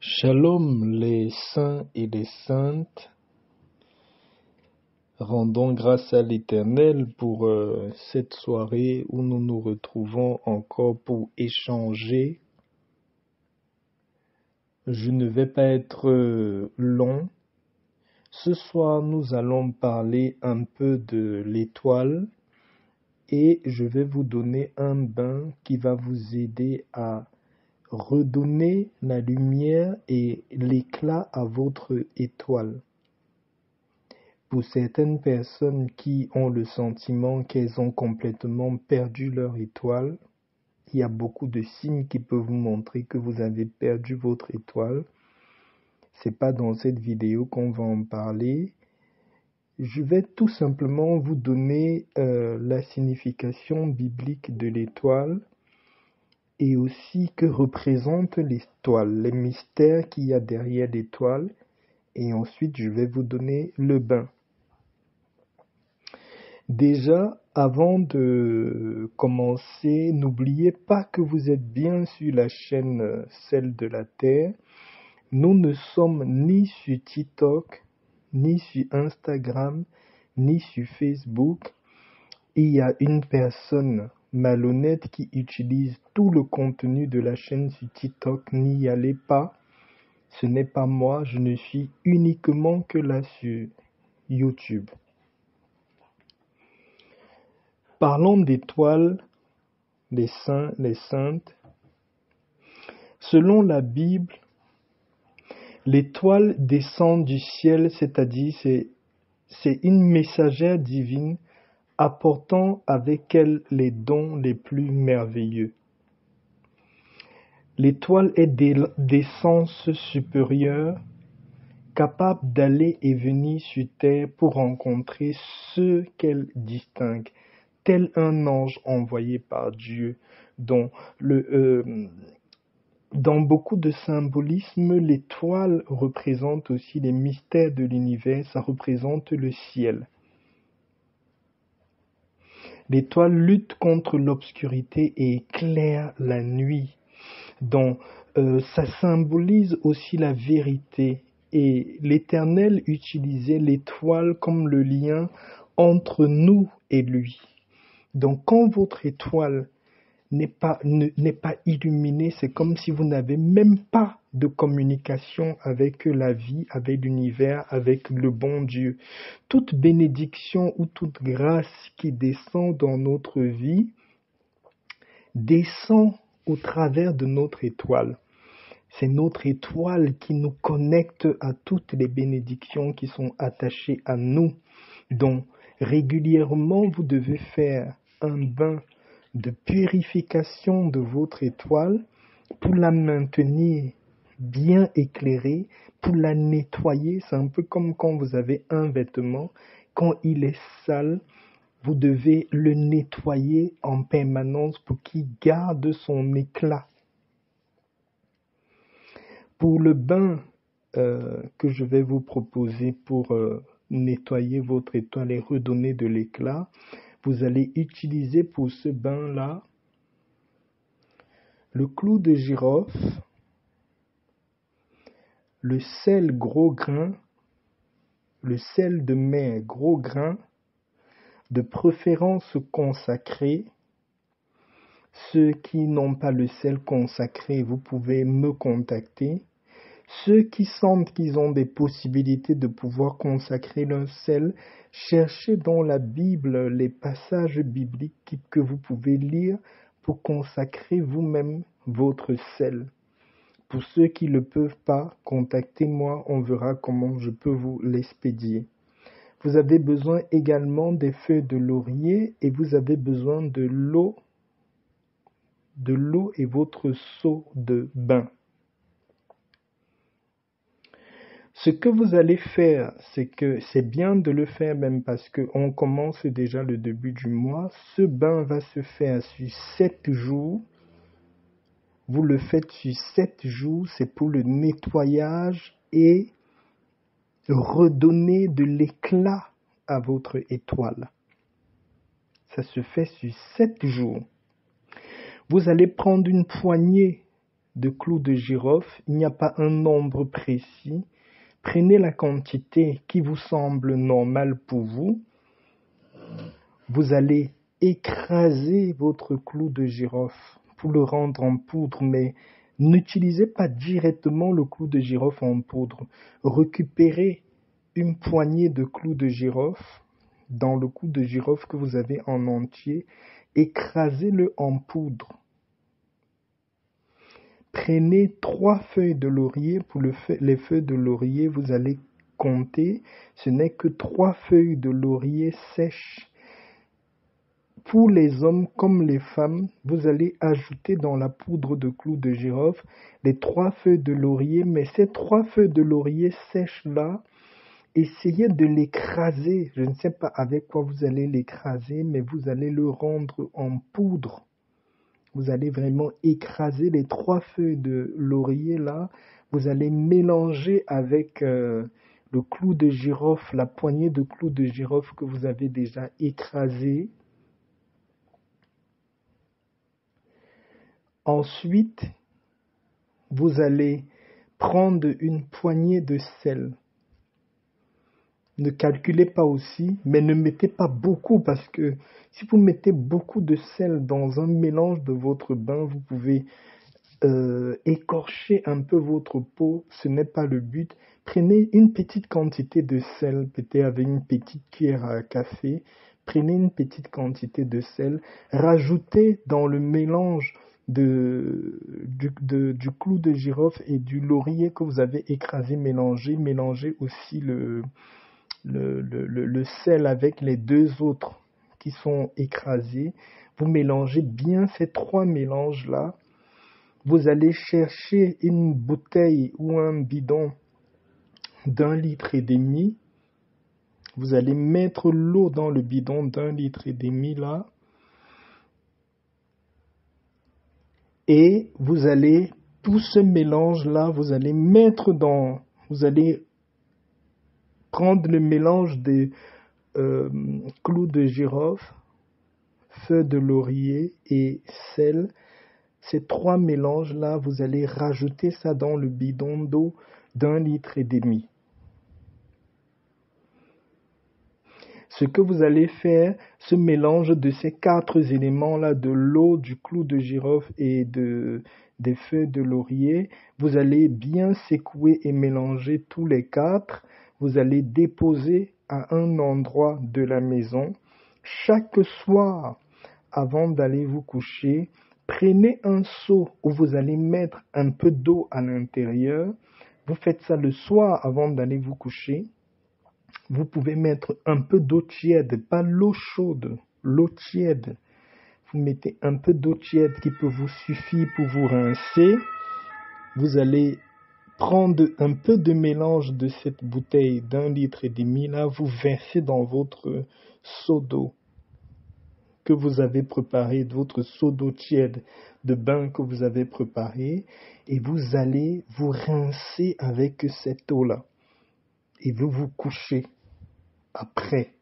Shalom les saints et les saintes, rendons grâce à l'Éternel pour cette soirée où nous nous retrouvons encore pour échanger. Je ne vais pas être long. Ce soir, nous allons parler un peu de l'étoile et je vais vous donner un bain qui va vous aider à redonner la lumière et l'éclat à votre étoile. Pour certaines personnes qui ont le sentiment qu'elles ont complètement perdu leur étoile, il y a beaucoup de signes qui peuvent vous montrer que vous avez perdu votre étoile. C'est pas dans cette vidéo qu'on va en parler. Je vais tout simplement vous donner la signification biblique de l'étoile et aussi que représente l'étoile, les mystères qu'il y a derrière l'étoile. Et ensuite, je vais vous donner le bain. Déjà, avant de commencer, n'oubliez pas que vous êtes bien sur la chaîne Celle de la Terre. Nous ne sommes ni sur TikTok, ni sur Instagram, ni sur Facebook. Il y a une personne malhonnête qui utilise tout le contenu de la chaîne sur TikTok. N'y allez pas. Ce n'est pas moi, je ne suis uniquement que là sur YouTube. Parlons d'étoiles, les saints, les saintes. Selon la Bible, l'étoile descend du ciel, c'est-à-dire c'est une messagère divine apportant avec elle les dons les plus merveilleux. L'étoile est d'essence supérieure, capable d'aller et venir sur terre pour rencontrer ceux qu'elle distingue, tel un ange envoyé par Dieu, dont dans beaucoup de symbolisme, l'étoile représente aussi les mystères de l'univers, ça représente le ciel. L'étoile lutte contre l'obscurité et éclaire la nuit. Donc, ça symbolise aussi la vérité. Et l'Éternel utilisait l'étoile comme le lien entre nous et lui. Donc, quand votre étoile n'est pas illuminée, c'est comme si vous n'avez même pas de communication avec la vie, avec l'univers, avec le bon Dieu. Toute bénédiction ou toute grâce qui descend dans notre vie descend au travers de notre étoile. C'est notre étoile qui nous connecte à toutes les bénédictions qui sont attachées à nous. Donc, régulièrement, vous devez faire un bain de purification de votre étoile pour la maintenir bien éclairée, pour la nettoyer. C'est un peu comme quand vous avez un vêtement, quand il est sale, vous devez le nettoyer en permanence pour qu'il garde son éclat. Pour le bain que je vais vous proposer pour nettoyer votre étoile et redonner de l'éclat, vous allez utiliser pour ce bain-là le clou de girofle, le sel gros grain, le sel de mer gros grain, de préférence consacré. Ceux qui n'ont pas le sel consacré, vous pouvez me contacter. Ceux qui sentent qu'ils ont des possibilités de pouvoir consacrer leur sel, cherchez dans la Bible les passages bibliques que vous pouvez lire pour consacrer vous-même votre sel. Pour ceux qui ne le peuvent pas, contactez-moi, on verra comment je peux vous l'expédier. Vous avez besoin également des feuilles de laurier et vous avez besoin de l'eau et votre seau de bain. Ce que vous allez faire, c'est que c'est bien de le faire même parce qu'on commence déjà le début du mois. Ce bain va se faire sur 7 jours. Vous le faites sur 7 jours, c'est pour le nettoyage et redonner de l'éclat à votre étoile. Ça se fait sur 7 jours. Vous allez prendre une poignée de clous de girofle. Il n'y a pas un nombre précis. Prenez la quantité qui vous semble normale pour vous. Vous allez écraser votre clou de girofle pour le rendre en poudre, mais n'utilisez pas directement le clou de girofle en poudre. Récupérez une poignée de clous de girofle dans le clou de girofle que vous avez en entier, écrasez-le en poudre. Prenez 3 feuilles de laurier. Pour les feuilles de laurier, vous allez compter. Ce n'est que 3 feuilles de laurier sèches. Pour les hommes comme les femmes, vous allez ajouter dans la poudre de clous de girofle les 3 feuilles de laurier. Mais ces 3 feuilles de laurier sèches-là, essayez de l'écraser. Je ne sais pas avec quoi vous allez l'écraser, mais vous allez le rendre en poudre. Vous allez vraiment écraser les 3 feuilles de laurier là. Vous allez mélanger avec le clou de girofle, la poignée de clous de girofle que vous avez déjà écrasé. Ensuite, vous allez prendre une poignée de sel. Ne calculez pas aussi, mais ne mettez pas beaucoup parce que si vous mettez beaucoup de sel dans un mélange de votre bain, vous pouvez écorcher un peu votre peau. Ce n'est pas le but. Prenez une petite quantité de sel, peut-être avec une petite cuillère à café. Prenez une petite quantité de sel. Rajoutez dans le mélange du clou de girofle et du laurier que vous avez écrasé, mélangez aussi le sel avec les 2 autres qui sont écrasés. Vous mélangez bien ces 3 mélanges-là. Vous allez chercher une bouteille ou un bidon d'1,5 litre. Vous allez mettre l'eau dans le bidon d'1,5 litre là. Et vous allez, tout ce mélange-là, vous allez prendre le mélange des clous de girofle, feuilles de laurier et sel. Ces 3 mélanges-là, vous allez rajouter ça dans le bidon d'eau d'1,5 litre. Ce que vous allez faire, ce mélange de ces 4 éléments-là, de l'eau, du clou de girofle et des feuilles de laurier, vous allez bien secouer et mélanger tous les 4. Vous allez déposer à un endroit de la maison. Chaque soir, avant d'aller vous coucher, prenez un seau où vous allez mettre un peu d'eau à l'intérieur. Vous faites ça le soir avant d'aller vous coucher. Vous pouvez mettre un peu d'eau tiède, pas l'eau chaude, l'eau tiède. Vous mettez un peu d'eau tiède qui peut vous suffire pour vous rincer. Vous allez prendre un peu de mélange de cette bouteille d'1,5 litre là, vous versez dans votre seau d'eau que vous avez préparé, votre seau d'eau tiède de bain que vous avez préparé, et vous allez vous rincer avec cette eau-là. Et vous vous couchez après.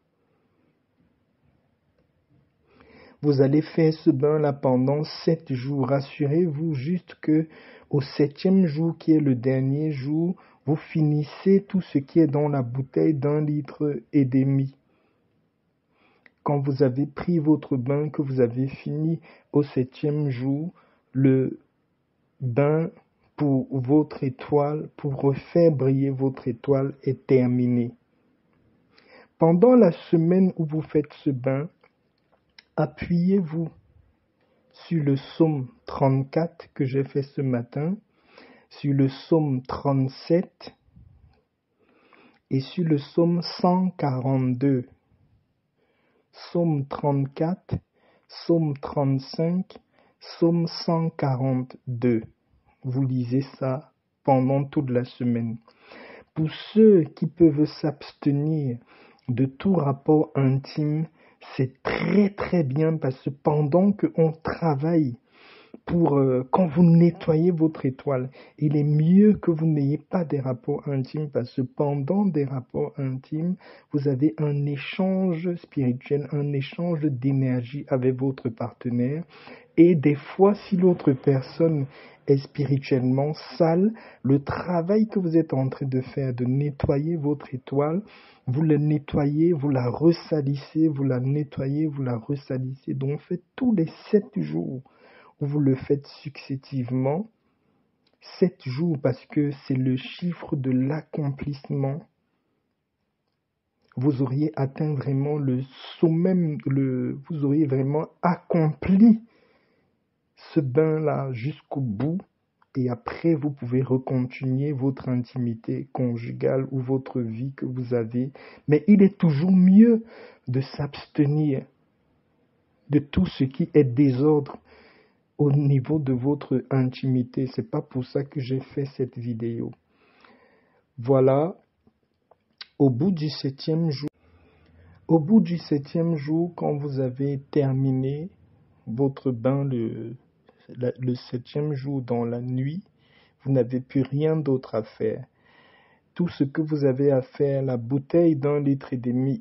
Vous allez faire ce bain-là pendant 7 jours. Rassurez-vous juste que au 7e jour, qui est le dernier jour, vous finissez tout ce qui est dans la bouteille d'1,5 litre. Quand vous avez pris votre bain, que vous avez fini au 7e jour, le bain pour votre étoile, pour refaire briller votre étoile, est terminé. Pendant la semaine où vous faites ce bain, appuyez-vous sur le psaume 34 que j'ai fait ce matin, sur le psaume 37 et sur le psaume 142. Psaume 34, psaume 35, psaume 142. Vous lisez ça pendant toute la semaine. Pour ceux qui peuvent s'abstenir de tout rapport intime, c'est très très bien parce que pendant qu'on travaille quand vous nettoyez votre étoile, il est mieux que vous n'ayez pas des rapports intimes parce que pendant des rapports intimes, vous avez un échange spirituel, un échange d'énergie avec votre partenaire. Et des fois, si l'autre personne est spirituellement sale, le travail que vous êtes en train de faire, de nettoyer votre étoile, vous la nettoyez, vous la ressalissez, vous la nettoyez, vous la ressalissez. Donc, faites tous les 7 jours. Vous le faites successivement, 7 jours, parce que c'est le chiffre de l'accomplissement. Vous auriez atteint vraiment le sommet, vous auriez vraiment accompli ce bain-là jusqu'au bout. Et après, vous pouvez recontinuer votre intimité conjugale ou votre vie que vous avez. Mais il est toujours mieux de s'abstenir de tout ce qui est désordre au niveau de votre intimité. C'est pas pour ça que j'ai fait cette vidéo. Voilà, au bout du 7e jour, quand vous avez terminé votre bain le 7e jour dans la nuit, vous n'avez plus rien d'autre à faire. Tout ce que vous avez à faire, la bouteille d'1,5 litre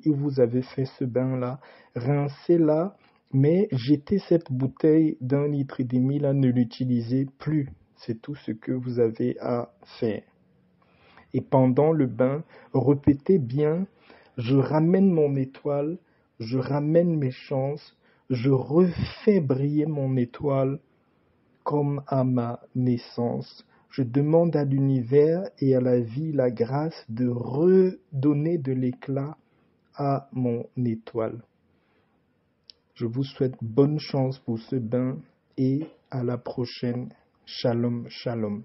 où vous avez fait ce bain-là, rincez-la. Mais jetez cette bouteille d'1,5 litre là, ne l'utilisez plus. C'est tout ce que vous avez à faire. Et pendant le bain, répétez bien, je ramène mon étoile, je ramène mes chances, je refais briller mon étoile comme à ma naissance. Je demande à l'univers et à la vie la grâce de redonner de l'éclat à mon étoile. Je vous souhaite bonne chance pour ce bain et à la prochaine. Shalom, shalom.